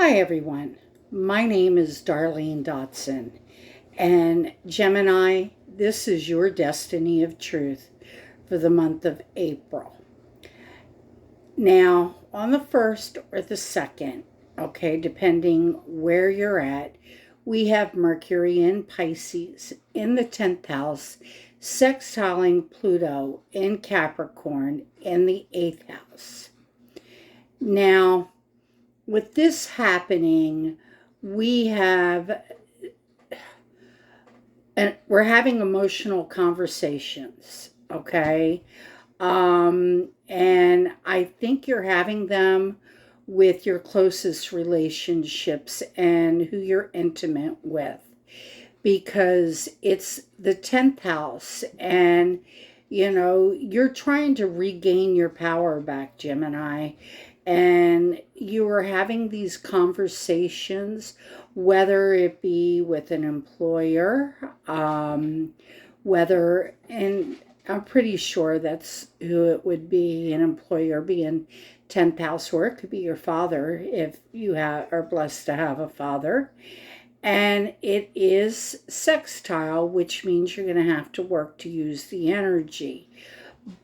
Hi everyone, my name is Darlene Dotson, and Gemini, this is your destiny of truth for the month of April. Now, on the 1st or the 2nd, okay, depending where you're at, we have Mercury in Pisces in the 10th house, sextiling Pluto in Capricorn in the 8th house. Now, with this happening, we have, and we're having emotional conversations, okay? And I think you're having them with your closest relationships and who you're intimate with, because it's the 10th house, and you're trying to regain your power back, Gemini, and you are having these conversations, whether it be with an employer, whether, and I'm pretty sure that's who it would be, an employer being 10th house, or it could be your father if you are blessed to have a father. And it is sextile, which means you're going to have to work to use the energy.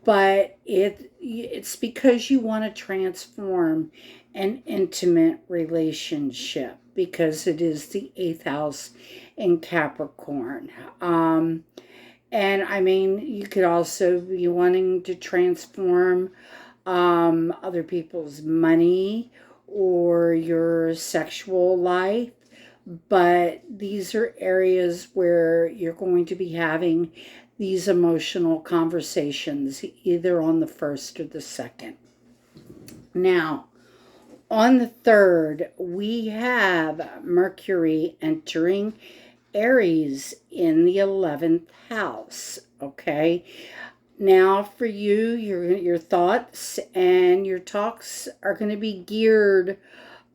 But it's because you want to transform an intimate relationship, because it is the 8th house in Capricorn. And I mean, you could also be wanting to transform other people's money or your sexual life. But these are areas where you're going to be having these emotional conversations, either on the 1st or the 2nd. Now, on the 3rd, we have Mercury entering Aries in the 11th house, okay? Now, for you, your thoughts and your talks are going to be geared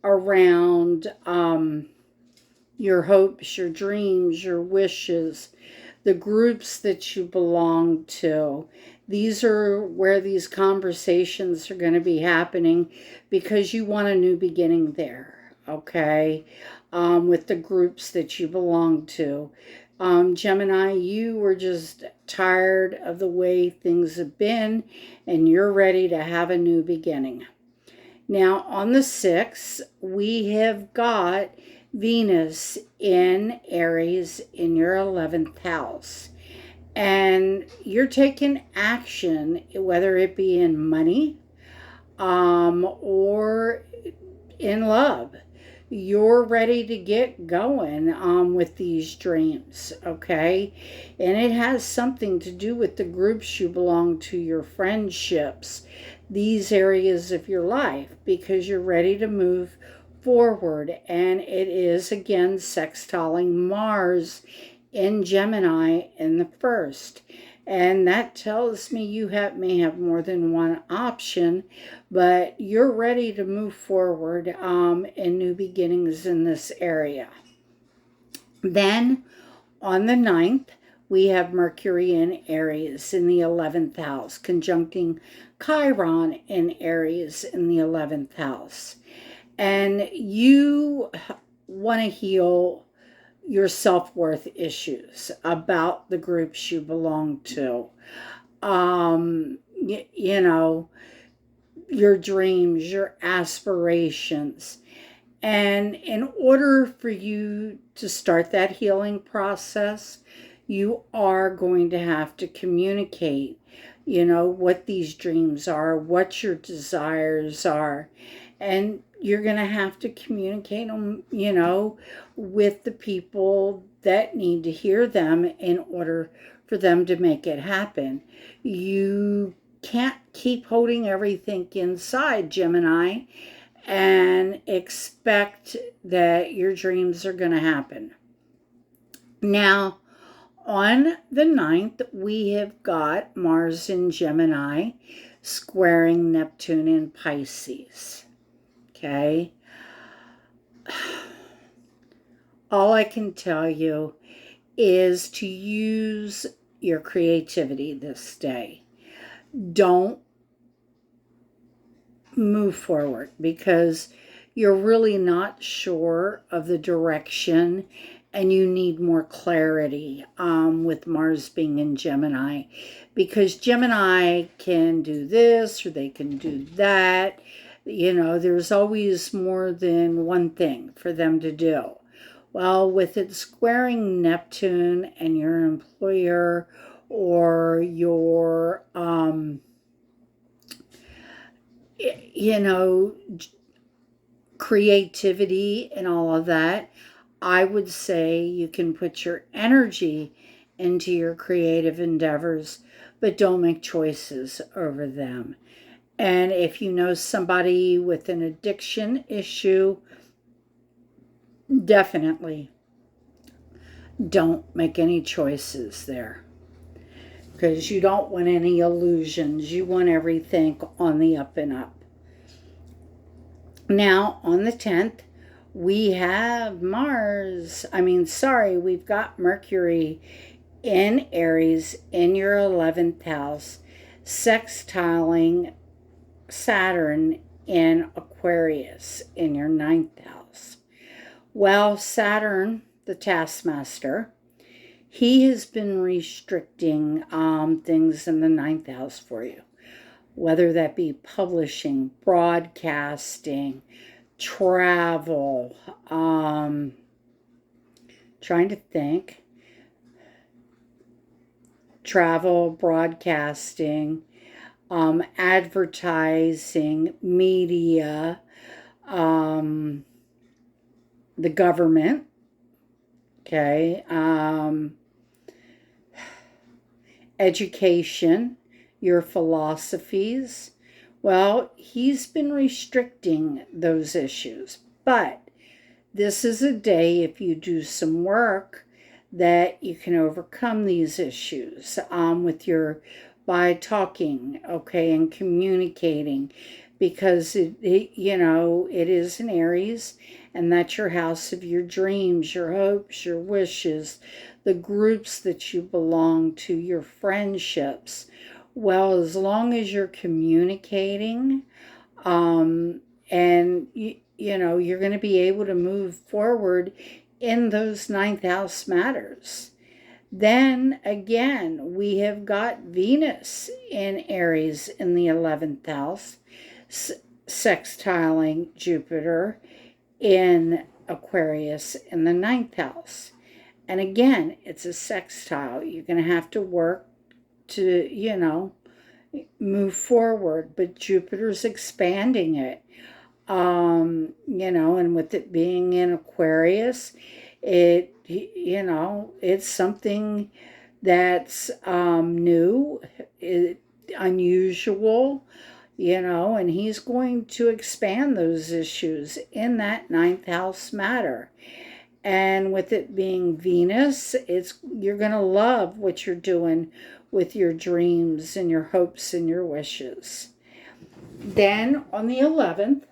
around your hopes, your dreams, your wishes, the groups that you belong to. These are where these conversations are going to be happening, because you want a new beginning there, okay? With the groups that you belong to. Gemini, you were just tired of the way things have been, and you're ready to have a new beginning. Now, on the 6th, we have got Venus in Aries in your 11th house. And you're taking action, whether it be in money or in love. You're ready to get going with these dreams, okay? And it has something to do with the groups you belong to, your friendships, these areas of your life, because you're ready to move forward. And it is, again, sextiling Mars in Gemini in the 1st. And that tells me you may have more than one option, but you're ready to move forward in new beginnings in this area. Then on the 9th, we have Mercury in Aries in the 11th house, conjuncting Chiron in Aries in the 11th house. And you want to heal your self-worth issues about the groups you belong to. Your dreams, your aspirations. And in order for you to start that healing process, you are going to have to communicate, what these dreams are, what your desires are. And you're going to have to communicate them, with the people that need to hear them in order for them to make it happen. You can't keep holding everything inside, Gemini, and expect that your dreams are going to happen. Now, on the 9th, we have got Mars in Gemini squaring Neptune in Pisces. Okay? All I can tell you is to use your creativity this day. Don't move forward, because you're really not sure of the direction and you need more clarity with Mars being in Gemini, because Gemini can do this or they can do that. You know, there's always more than one thing for them to do. Well, with it squaring Neptune and your employer or your, you know, creativity and all of that, I would say you can put your energy into your creative endeavors, but don't make choices over them. And if you know somebody with an addiction issue, definitely don't make any choices there, because you don't want any illusions. You want everything on the up and up. Now, on the 10th, we have we've got Mercury in Aries in your 11th house, sextiling Saturn in Aquarius in your 9th house. Well, Saturn, the taskmaster, he has been restricting things in the 9th house for you, whether that be publishing, broadcasting, travel, trying to think, travel, broadcasting, advertising, media, the government, okay, education, your philosophies. Well, he's been restricting those issues, but this is a day, if you do some work, that you can overcome these issues by talking, okay, and communicating, because it is an Aries, and that's your house of your dreams, your hopes, your wishes, the groups that you belong to, your friendships. Well, as long as you're communicating, and you're going to be able to move forward in those 9th house matters. Then again, we have got Venus in Aries in the 11th house, sextiling Jupiter in Aquarius in the 9th house. And again, it's a sextile. You're going to have to work to, move forward, but Jupiter's expanding it. And with it being in Aquarius, it's something that's new, unusual, and he's going to expand those issues in that 9th house matter. And with it being Venus, you're going to love what you're doing with your dreams and your hopes and your wishes. Then on the 11th,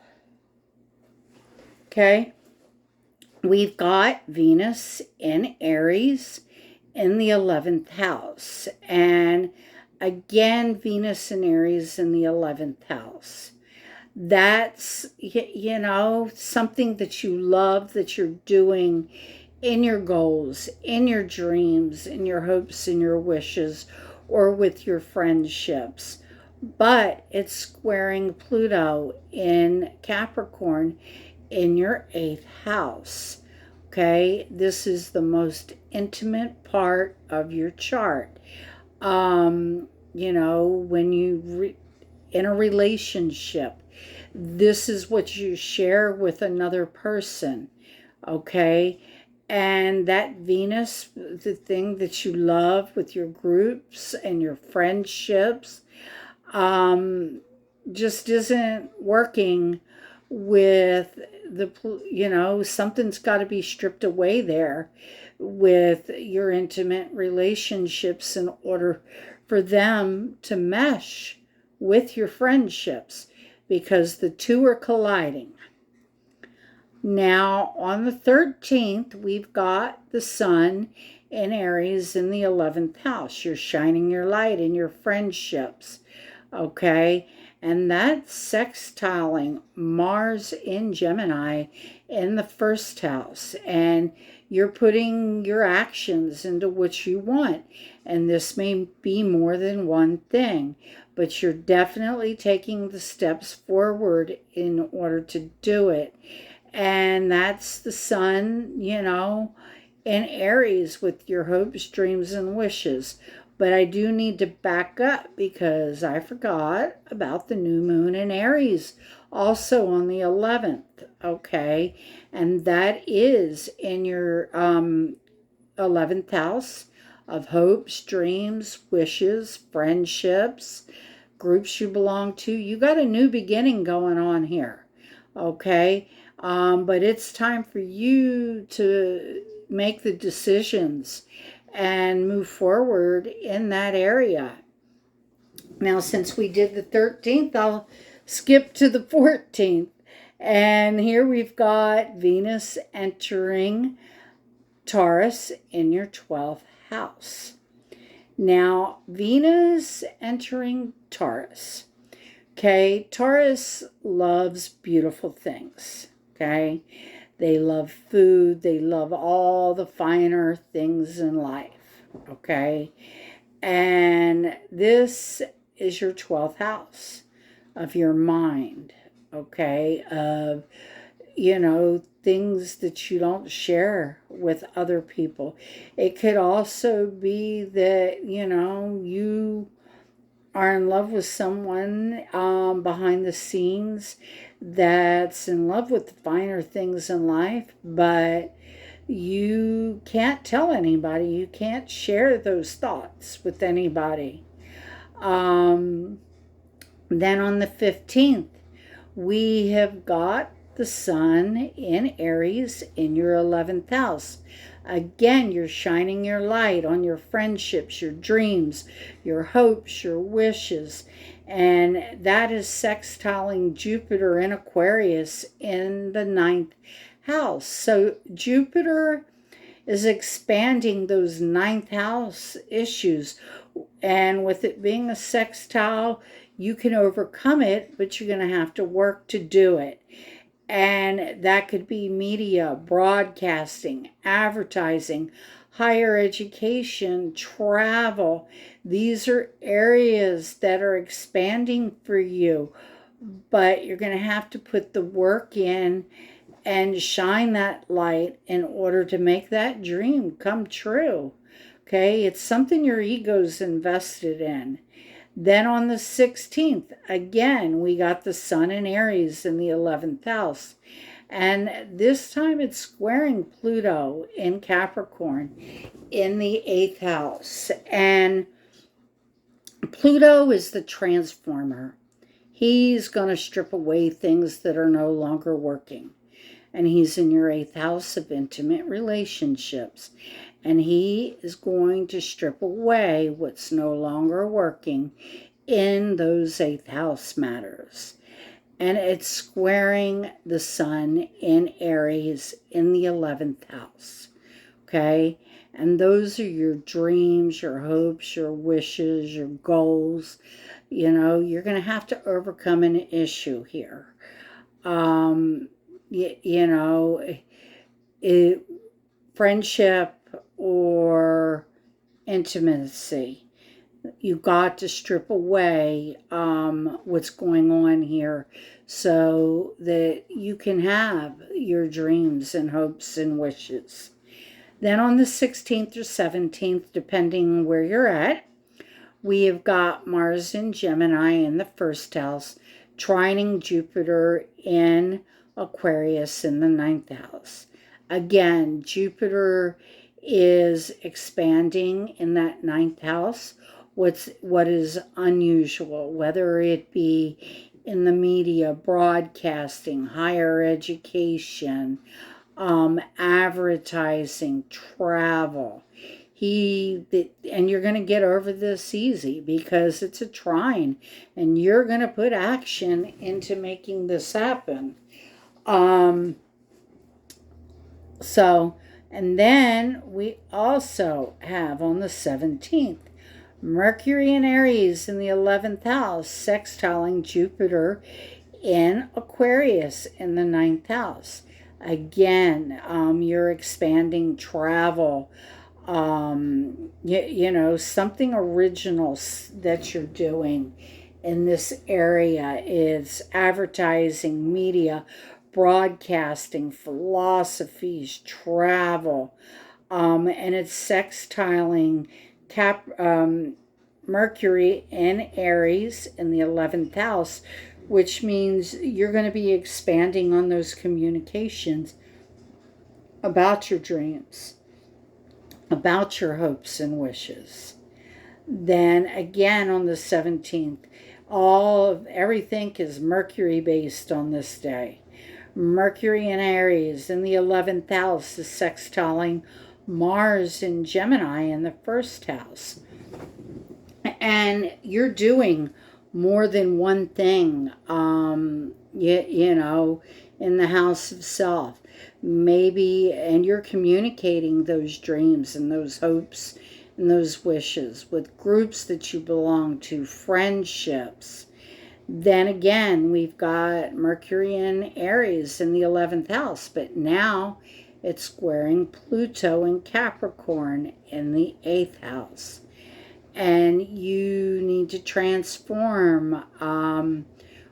okay, we've got Venus in Aries in the 11th house. And again, Venus in Aries in the 11th house. That's, something that you love, that you're doing in your goals, in your dreams, in your hopes and your wishes, or with your friendships. But it's squaring Pluto in Capricorn in your 8th house. Okay, this is the most intimate part of your chart. When you in a relationship, this is what you share with another person, okay? And that Venus, the thing that you love with your groups and your friendships, just isn't working with something's got to be stripped away there with your intimate relationships in order for them to mesh with your friendships, because the two are colliding. Now, on the 13th, we've got the Sun in Aries in the 11th house. You're shining your light in your friendships, okay? And that's sextiling Mars in Gemini in the first house. And you're putting your actions into what you want. And this may be more than one thing, but you're definitely taking the steps forward in order to do it. And that's the sun, in Aries with your hopes, dreams, and wishes. But I do need to back up because I forgot about the new moon in Aries, also on the 11th. Okay. And that is in your 11th house of hopes, dreams, wishes, friendships, groups you belong to. You got a new beginning going on here. Okay. But it's time for you to make the decisions and move forward in that area. Now, since we did the 13th, I'll skip to the 14th. And here we've got Venus entering Taurus in your 12th house. Now, Venus entering Taurus. Okay, Taurus loves beautiful things. Okay, they love food, they love all the finer things in life. Okay, and this is your 12th house of your mind. Okay, of things that you don't share with other people. It could also be that, you are in love with someone behind the scenes that's in love with the finer things in life, but you can't tell anybody. You can't share those thoughts with anybody. Then on the 15th, we have got the sun in Aries in your 11th house. Again, you're shining your light on your friendships, your dreams, your hopes, your wishes. And that is sextiling Jupiter in Aquarius in the 9th house. So Jupiter is expanding those 9th house issues. And with it being a sextile, you can overcome it, but you're going to have to work to do it. And that could be media, broadcasting, advertising, higher education, travel. These are areas that are expanding for you, but you're going to have to put the work in and shine that light in order to make that dream come true. Okay, it's something your ego's invested in. Then on the 16th, again, we got the sun in Aries in the 11th house. And this time it's squaring Pluto in Capricorn in the 8th house. And Pluto is the transformer. He's going to strip away things that are no longer working. And he's in your 8th house of intimate relationships. And he is going to strip away what's no longer working in those 8th house matters. And it's squaring the sun in Aries in the 11th house. Okay? And those are your dreams, your hopes, your wishes, your goals. You're going to have to overcome an issue here. Friendship or intimacy. You've got to strip away what's going on here so that you can have your dreams and hopes and wishes. Then on the 16th or 17th, depending where you're at, we have got Mars in Gemini in the first house, trining Jupiter in Aquarius in the 9th house. Again, Jupiter is expanding in that 9th house. What is unusual, whether it be in the media, broadcasting, higher education, advertising, travel. And you're going to get over this easy because it's a trine, and you're going to put action into making this happen. And then we also have on the 17th, Mercury in Aries in the 11th house, sextiling Jupiter in Aquarius in the ninth house. Again, you're expanding travel. Something original that you're doing in this area is advertising, media, broadcasting, philosophies, travel, and it's sextiling Mercury in Aries in the 11th house, which means you're going to be expanding on those communications about your dreams, about your hopes and wishes. Then again on the 17th, everything is Mercury based on this day. Mercury in Aries in the 11th house is sextiling Mars in Gemini in the first house. And you're doing more than one thing, in the house of self. Maybe, and you're communicating those dreams and those hopes and those wishes with groups that you belong to, friendships. Then again, we've got Mercury in Aries in the 11th house, but now it's squaring Pluto in Capricorn in the 8th house. And you need to transform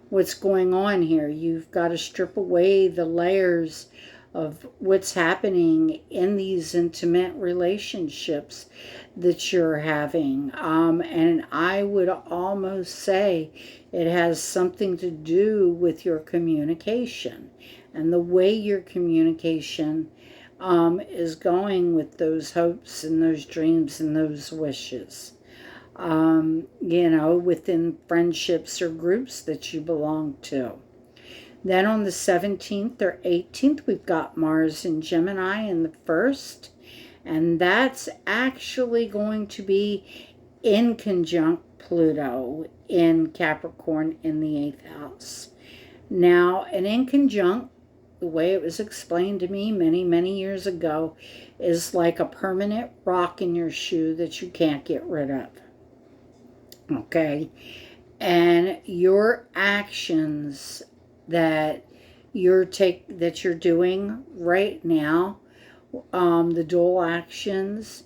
what's going on here. You've got to strip away the layers of what's happening in these intimate relationships that you're having. And I would almost say it has something to do with your communication and the way your communication is going with those hopes and those dreams and those wishes. Within friendships or groups that you belong to. Then on the 17th or 18th, we've got Mars in Gemini in the first, and that's actually going to be in conjunct Pluto in Capricorn in the 8th house. Now, an in conjunct, the way it was explained to me many, many years ago, is like a permanent rock in your shoe that you can't get rid of. Okay, and your actions that you're doing right now, the dual actions,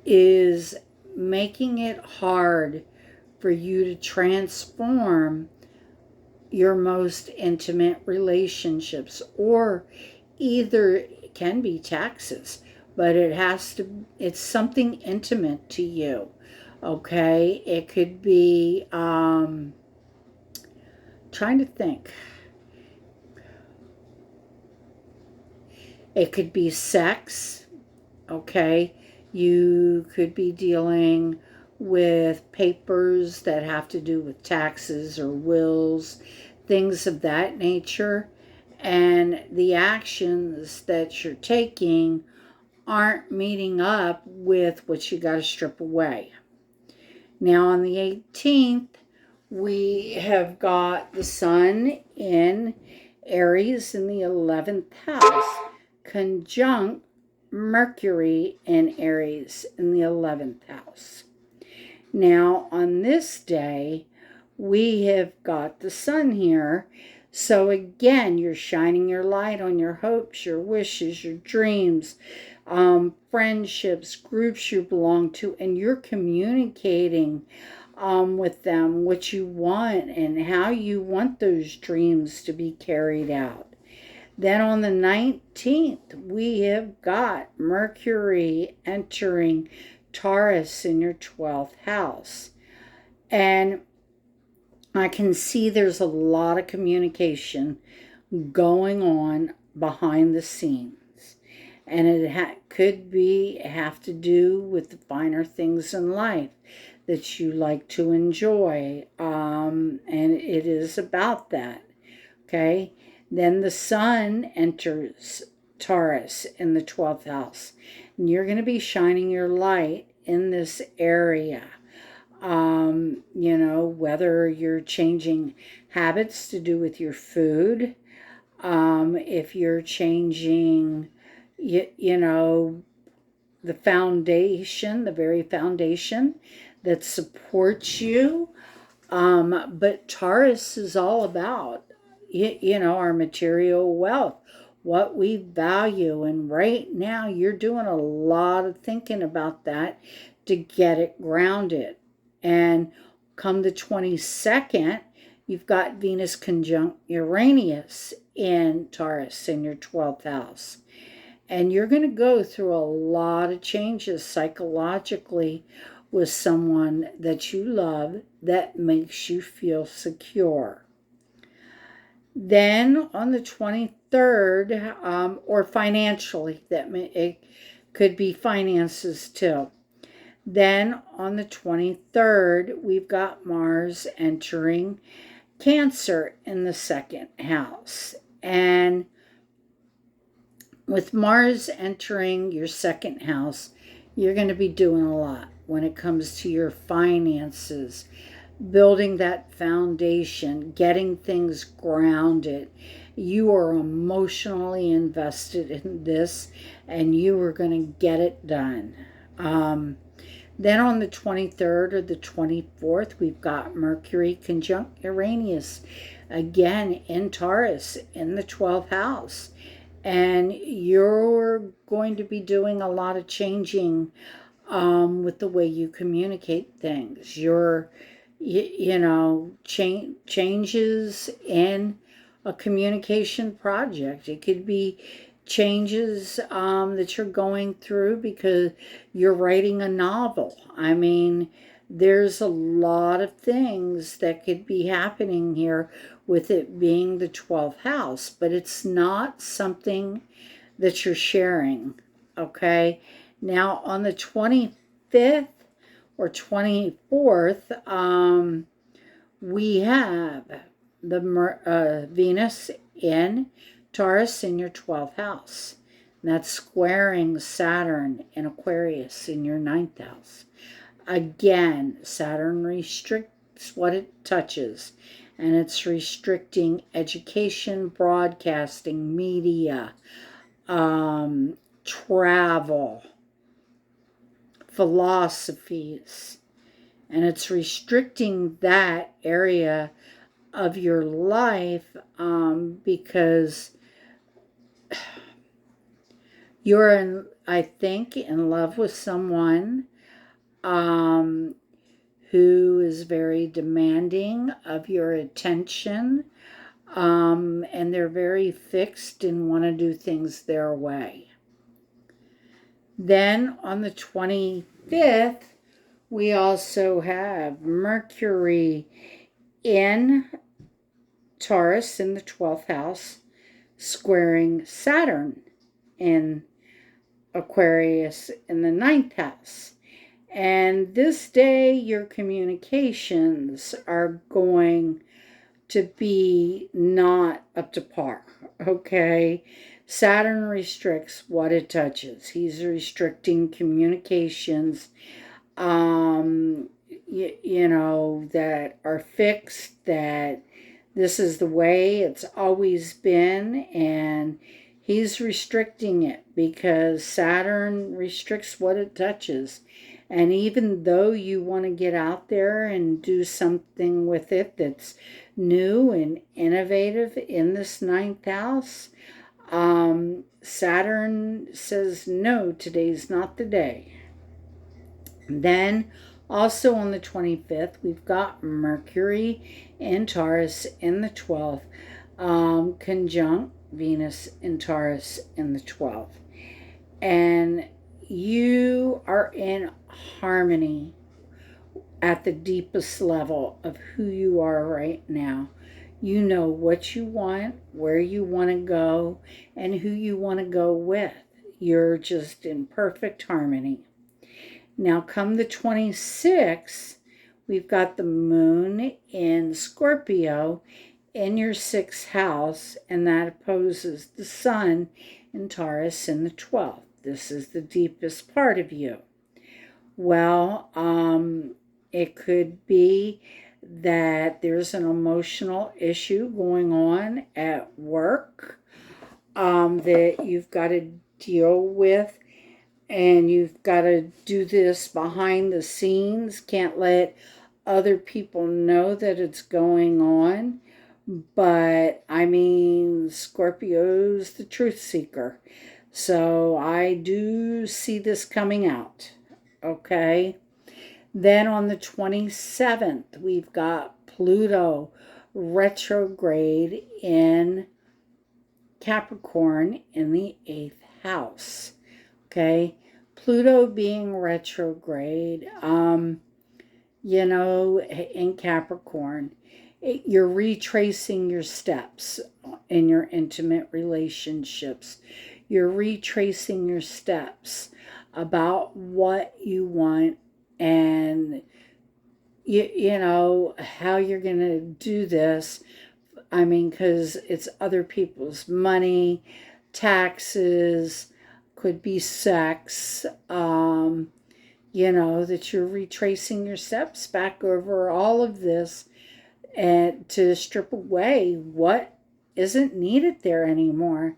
is making it hard for you to transform your most intimate relationships, or either it can be taxes, but it's something intimate to you. Okay, it could be, trying to think. It could be sex, okay? You could be dealing with papers that have to do with taxes or wills, things of that nature. And the actions that you're taking aren't meeting up with what you got to strip away. Now on the 18th, we have got the Sun in Aries in the 11th house, conjunct Mercury in Aries in the 11th house. Now on this day, we have got the Sun here. So again, you're shining your light on your hopes, your wishes, your dreams, friendships, groups you belong to, and you're communicating with them what you want and how you want those dreams to be carried out. Then on the 19th, we have got Mercury entering Taurus in your 12th house. And I can see there's a lot of communication going on behind the scenes. And it could have to do with the finer things in life that you like to enjoy. And it is about that. Okay. Then the Sun enters Taurus in the 12th house. And you're going to be shining your light in this area. Whether you're changing habits to do with your food, if you're changing, the foundation, the very foundation that supports you. But Taurus is all about, our material wealth, what we value. And right now, you're doing a lot of thinking about that to get it grounded. And come the 22nd, you've got Venus conjunct Uranus in Taurus in your 12th house. And you're going to go through a lot of changes psychologically with someone that you love that makes you feel secure. Then on the 23rd, or financially, it could be finances too. Then on the 23rd, we've got Mars entering Cancer in the 2nd house. And with Mars entering your 2nd house, you're going to be doing a lot when it comes to your finances, building that foundation, getting things grounded. You are emotionally invested in this, and you are going to get it done. Then on the 23rd or the 24th, we've got Mercury conjunct Uranus, again in Taurus in the 12th house. And you're going to be doing a lot of changing with the way you communicate things. Changes in a communication project. It could be changes that you're going through because you're writing a novel. I mean, there's a lot of things that could be happening here with it being the 12th house, but it's not something that you're sharing, okay? Now, on the 25th or 24th, we have the Venus in Taurus in your 12th house. And that's squaring Saturn in Aquarius in your 9th house. Again, Saturn restricts what it touches, and it's restricting education, broadcasting, media, travel, philosophies, and it's restricting that area of your life because you're I think, in love with someone who is very demanding of your attention, and they're very fixed and want to do things their way. Then on the 25th, we also have Mercury in Taurus in the 12th house, squaring Saturn in Aquarius in the 9th house. And this day, your communications are going to be not up to par, okay? Saturn restricts what it touches. He's restricting communications, that are fixed, that this is the way it's always been, and he's restricting it because Saturn restricts what it touches. And even though you want to get out there and do something with it that's new and innovative in this 9th house, Saturn says, no, today's not the day. Then also on the 25th, we've got Mercury in Taurus in the 12th, conjunct Venus in Taurus in the 12th. And you are in harmony at the deepest level of who you are right now. You know what you want, where you want to go, and who you want to go with. You're just in perfect harmony. Now, come the 26th, we've got the moon in Scorpio in your 6th house, and that opposes the sun in Taurus in the 12th. This is the deepest part of you. Well, it could be that there's an emotional issue going on at work that you've got to deal with, and you've got to do this behind the scenes. Can't let other people know that it's going on. But I mean, Scorpio's the truth seeker. So I do see this coming out. Okay. Then on the 27th, we've got Pluto retrograde in Capricorn in the 8th house. Okay. Pluto being retrograde, in Capricorn, you're retracing your steps in your intimate relationships. You're retracing your steps about what you want and how you're going to do this. I mean, because it's other people's money, taxes, could be sex, that you're retracing your steps back over all of this and to strip away what isn't needed there anymore.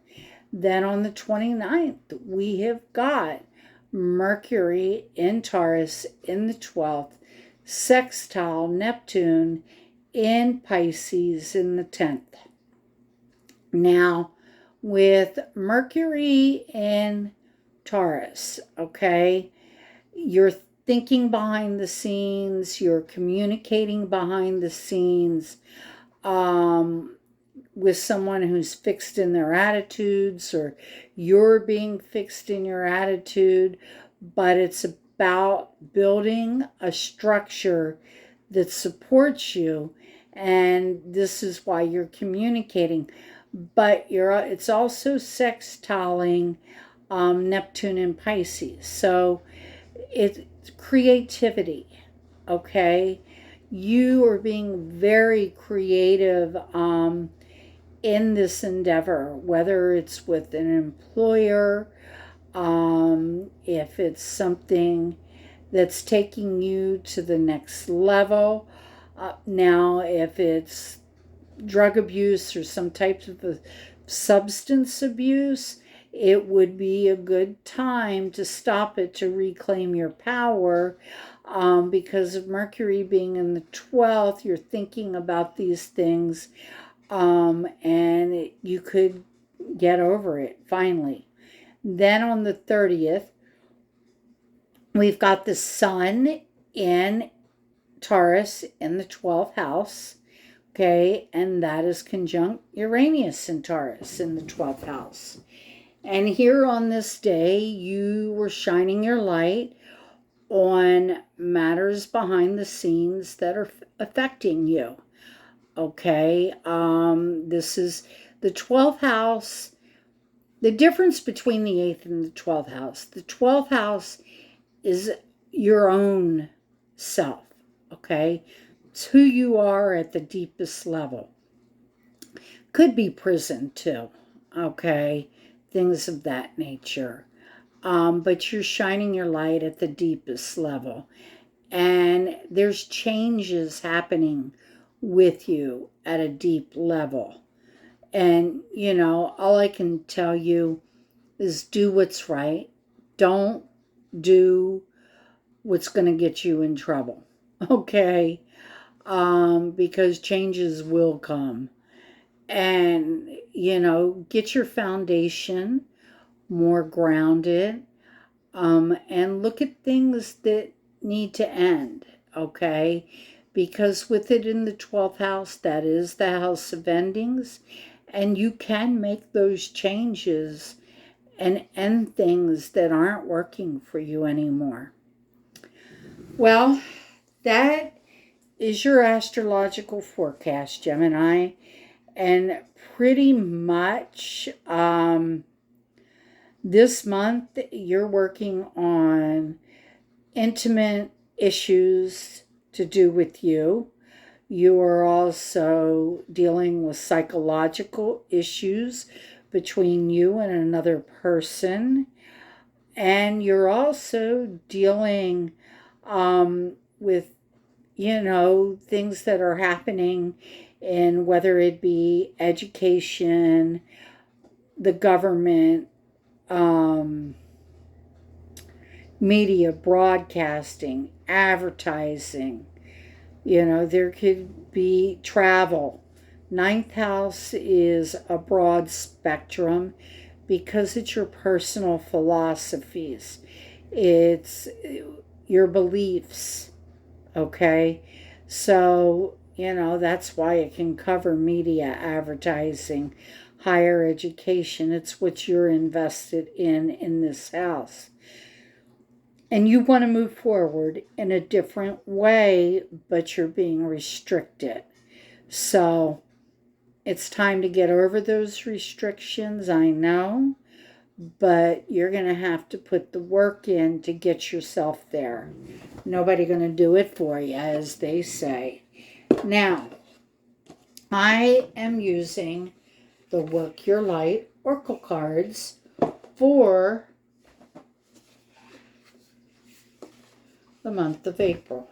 Then on the 29th, we have got Mercury in Taurus in the 12th, sextile Neptune in Pisces in the 10th. Now, with Mercury in Taurus, okay, you're thinking behind the scenes, you're communicating behind the scenes with someone who's fixed in their attitudes, or you're being fixed in your attitude, but it's about building a structure that supports you, and this is why you're communicating. But it's also sextiling Neptune and Pisces. So it's creativity, okay? You are being very creative in this endeavor, whether it's with an employer, if it's something that's taking you to the next level. Now, if it's drug abuse or some type of substance abuse, it would be a good time to stop it to reclaim your power, because of Mercury being in the 12th, you're thinking about these things, and you could get over it finally. Then on the 30th, we've got the Sun in Taurus in the 12th house. Okay, and that is conjunct Uranus in Taurus in the 12th house. And here on this day, you were shining your light on matters behind the scenes that are affecting you. Okay, this is the 12th house. The difference between the 8th and the 12th house. The 12th house is your own self. Okay, it's who you are at the deepest level. Could be prison too. Okay, things of that nature. But you're shining your light at the deepest level. And there's changes happening with you at a deep level. And, all I can tell you is do what's right. Don't do what's going to get you in trouble. Okay? Because changes will come. And, get your foundation more grounded, and look at things that need to end, okay? Because with it in the 12th house, that is the house of endings, and you can make those changes and end things that aren't working for you anymore. Well, that is your astrological forecast, Gemini, and pretty much this month you're working on intimate issues to do with you. You are also dealing with psychological issues between you and another person. And you're also dealing with, things that are happening in whether it be education, the government, media, broadcasting, advertising. There could be travel. Ninth house is a broad spectrum because it's your personal philosophies, it's your beliefs, okay? So, that's why it can cover media, advertising, higher education. It's what you're invested in this house. And you want to move forward in a different way, but you're being restricted. So it's time to get over those restrictions, I know, but you're going to have to put the work in to get yourself there. Nobody going to do it for you, as they say. Now, I am using the Work Your Light Oracle cards for the month of April.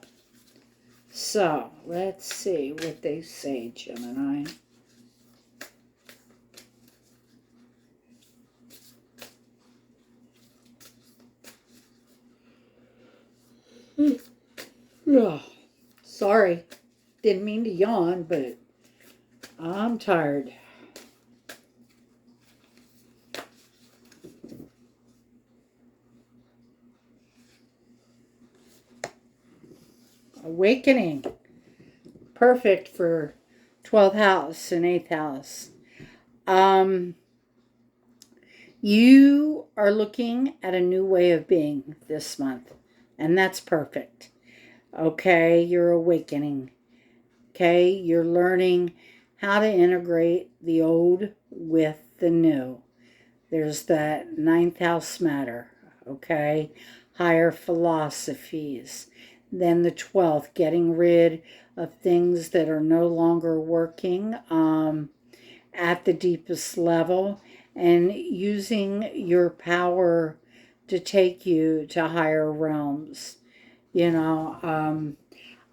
So, let's see what they say, Gemini. Oh, sorry, didn't mean to yawn, but I'm tired. Awakening. Perfect for 12th house and 8th house. You are looking at a new way of being this month, and that's perfect. Okay, you're awakening. Okay, you're learning how to integrate the old with the new. There's that 9th house matter, okay? Higher philosophies. Then the 12th, getting rid of things that are no longer working at the deepest level, and using your power to take you to higher realms.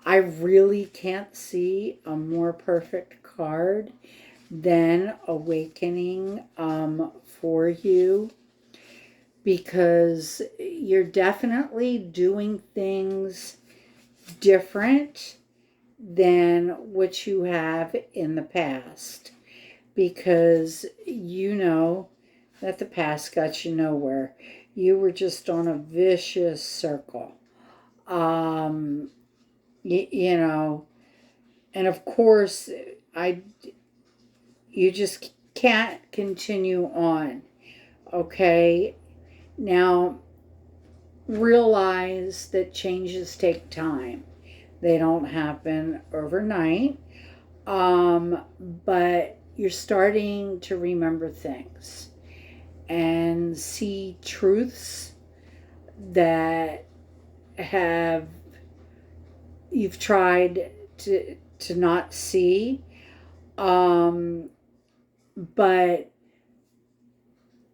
I really can't see a more perfect card than awakening for you, because you're definitely doing things different than what you have in the past, because you know that the past got you nowhere. You were just on a vicious circle. You know, and of course, you just can't continue on. Okay, now realize that changes take time. They don't happen overnight, but you're starting to remember things and see truths that have you've tried to not see, but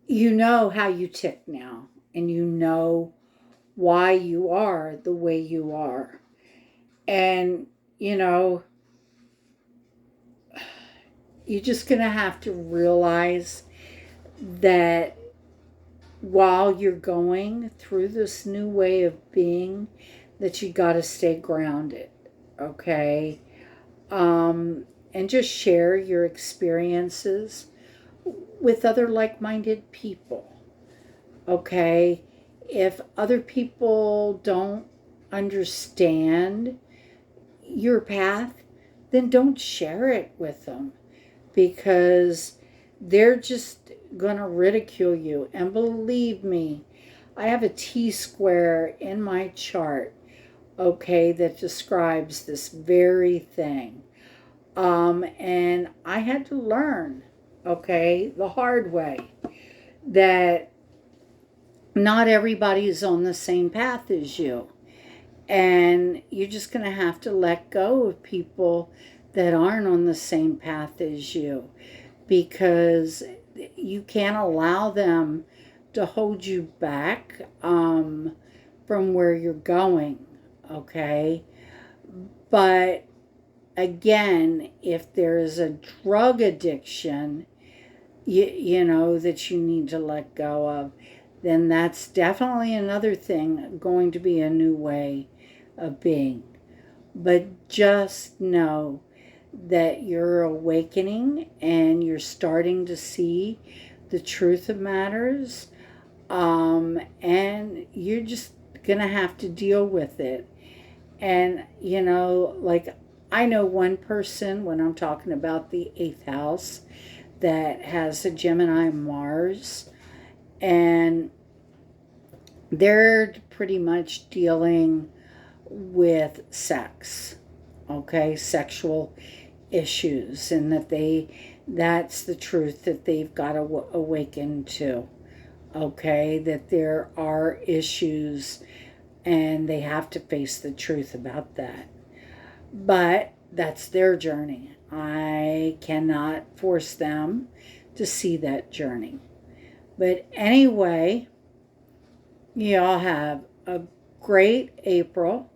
you know how you tick now, and you know why you are the way you are. And you're just gonna have to realize that while you're going through this new way of being, that you got to stay grounded, okay? And just share your experiences with other like-minded people, okay? If other people don't understand your path, then don't share it with them, because they're just gonna ridicule you. And believe me, I have a T-square in my chart, okay, that describes this very thing. And I had to learn, okay, the hard way, that not everybody is on the same path as you. And you're just going to have to let go of people that aren't on the same path as you, because you can't allow them to hold you back from where you're going, okay? But again, if there is a drug addiction, you know, that you need to let go of, then that's definitely another thing going to be a new way of being. But just know that you're awakening and you're starting to see the truth of matters. And you're just going to have to deal with it. And, like I know one person when I'm talking about the eighth house that has a Gemini Mars, and they're pretty much dealing with sex, okay, sexual issues, and that's the truth that they've got to awaken to, okay, that there are issues and they have to face the truth about that. But that's their journey. I cannot force them to see that journey. But anyway, you all have a great April.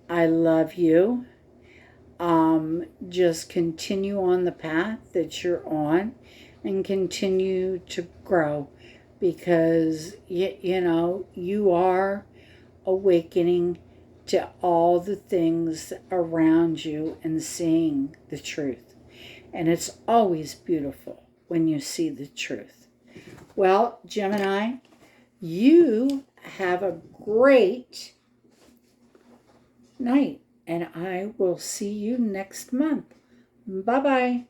I love you. Just continue on the path that you're on and continue to grow, because you are awakening to all the things around you and seeing the truth. And it's always beautiful when you see the truth. Well, Gemini, you have a great night, and I will see you next month. Bye-bye.